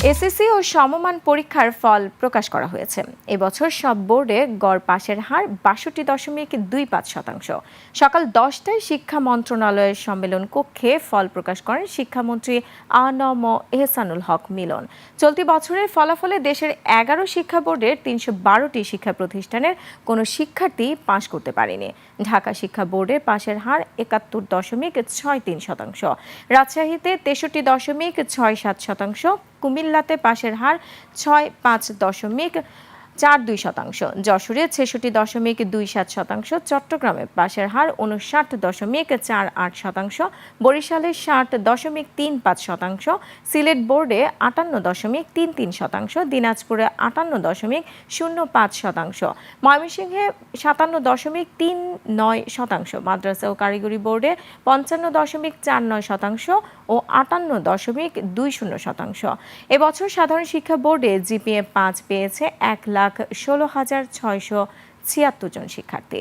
SSC ও সমমান পরীক্ষার ফল প্রকাশ করা হয়েছে। এবছর সব বোর্ডে গড় পাশের হার ৬২.২৫%। সকাল ১০টায় শিক্ষা মন্ত্রণালয়ের সম্মেলন কক্ষে ফল প্রকাশ করেন শিক্ষামন্ত্রী আ.ন.ম এহসানুল হক মিলন। চলতি বছরের ফলাফলে দেশের ১১ শিক্ষা বোর্ডের ৩১২টি শিক্ষা প্রতিষ্ঠানের কোনো শিক্ষার্থী পাশ করতে পারেনি। ঢাকা শিক্ষা বোর্ডের পাশের হার ৭১.৬৩%, রাজশাহীতে ৬৩.৬৭%, কুমিল্লাতে পাশের হার ৬৫.৪২%, যশোরে ৬৬.২৭%, চট্টগ্রামে পাশের হার ৫৯.৪৮%, বরিশালে ৬০.৩৫%, সিলেট বোর্ডে ৫৮.৩৩%, দিনাজপুরে ৫৮.০৫%, ময়মনসিংহে ৫৭.৩৯%, মাদ্রাসা ও কারিগরি বোর্ডে ৫৫.৪৯% ও ৫৮.২০%। এবছর সাধারণ শিক্ষা বোর্ডে জিপিএ ৫ পেয়েছে ১,১৬,৬৭৬ জন শিক্ষার্থী।